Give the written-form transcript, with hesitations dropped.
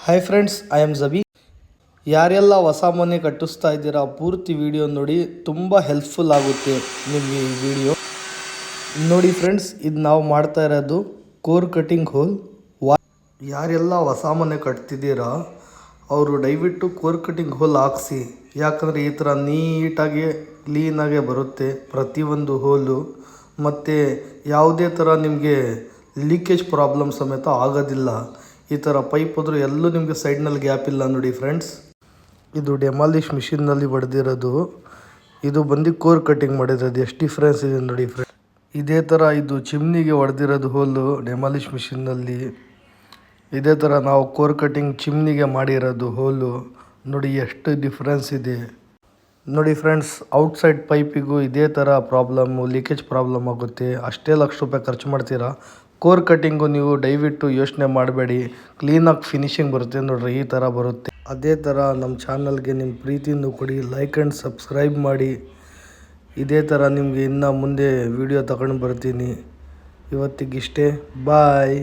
Hi friends, I am Jabi. ಯಾರೆಲ್ಲ ಹೊಸ ಮನೆ ಕಟ್ಟಿಸ್ತಾ ಇದ್ದೀರಾ ಪೂರ್ತಿ ವಿಡಿಯೋ ನೋಡಿ, ತುಂಬ ಹೆಲ್ಪ್ಫುಲ್ ಆಗುತ್ತೆ ನಿಮಗೆ ಈ ವಿಡಿಯೋ ನೋಡಿ. ಫ್ರೆಂಡ್ಸ್, ಇದು ನಾವು ಮಾಡ್ತಾ ಇರೋದು ಕೋರ್ ಕಟಿಂಗ್ ಹೋಲ್. ಯಾರೆಲ್ಲ ಹೊಸ ಮನೆ ಕಟ್ತಿದ್ದೀರಾ ಅವರು ದಯವಿಟ್ಟು ಕೋರ್ ಕಟಿಂಗ್ ಹೋಲ್ ಹಾಕ್ಸಿ. ಯಾಕಂದರೆ ಈ ಥರ ನೀಟಾಗಿ ಕ್ಲೀನಾಗೆ ಬರುತ್ತೆ ಪ್ರತಿಯೊಂದು ಹೋಲು, ಮತ್ತು ಯಾವುದೇ ಥರ ನಿಮಗೆ ಲೀಕೇಜ್ ಪ್ರಾಬ್ಲಮ್ ಸಮೇತ ಆಗೋದಿಲ್ಲ. ಈ ಥರ ಪೈಪ್ ಹೋದರೂ ಎಲ್ಲೂ ನಿಮಗೆ ಸೈಡ್ನಲ್ಲಿ ಗ್ಯಾಪ್ ಇಲ್ಲ ನೋಡಿ ಫ್ರೆಂಡ್ಸ್. ಇದು ಡೆಮಾಲಿಷ್ ಮಿಷಿನ್ನಲ್ಲಿ ಹೊಡೆದಿರೋದು, ಇದು ಬಂದು ಕೋರ್ ಕಟಿಂಗ್ ಮಾಡಿರೋದು. ಎಷ್ಟು ಡಿಫ್ರೆನ್ಸ್ ಇದೆ ನೋಡಿ ಫ್ರೆಂಡ್ಸ್. ಇದೇ ಥರ ಇದು ಚಿಮ್ನಿಗೆ ಹೊಡೆದಿರೋದು ಹೋಲು ಡೆಮಾಲಿಷ್ ಮಿಷಿನ್ನಲ್ಲಿ. ಇದೇ ಥರ ನಾವು ಕೋರ್ ಕಟಿಂಗ್ ಚಿಮ್ನಿಗೆ ಮಾಡಿರೋದು ಹೋಲು ನೋಡಿ, ಎಷ್ಟು ಡಿಫ್ರೆನ್ಸ್ ಇದೆ ನೋಡಿ ಫ್ರೆಂಡ್ಸ್. ಔಟ್ಸೈಡ್ ಪೈಪಿಗೂ ಇದೇ ಥರ ಪ್ರಾಬ್ಲಮ್ಮು, ಲೀಕೇಜ್ ಪ್ರಾಬ್ಲಮ್ ಆಗುತ್ತೆ. ಅಷ್ಟೇ ಲಕ್ಷ ರೂಪಾಯಿ ಖರ್ಚು ಮಾಡ್ತೀರಾ. ಕೋರ್ ಕಟ್ಟಿಂಗು ನೀವು ದಯವಿಟ್ಟು ಯೋಚನೆ ಮಾಡಬೇಡಿ, ಕ್ಲೀನಾಗಿ ಫಿನಿಶಿಂಗ್ ಬರುತ್ತೆ ನೋಡ್ರಿ, ಈ ಥರ ಬರುತ್ತೆ. ಅದೇ ಥರ ನಮ್ಮ ಚಾನಲ್ಗೆ ನಿಮ್ಮ ಪ್ರೀತಿಯನ್ನು ಕೊಡಿ, ಲೈಕ್ ಆ್ಯಂಡ್ ಸಬ್ಸ್ಕ್ರೈಬ್ ಮಾಡಿ. ಇದೇ ಥರ ನಿಮಗೆ ಇನ್ನು ಮುಂದೆ ವಿಡಿಯೋ ತಗೊಂಡು ಬರ್ತೀನಿ. ಇವತ್ತಿಗಿಷ್ಟೇ, ಬಾಯ್.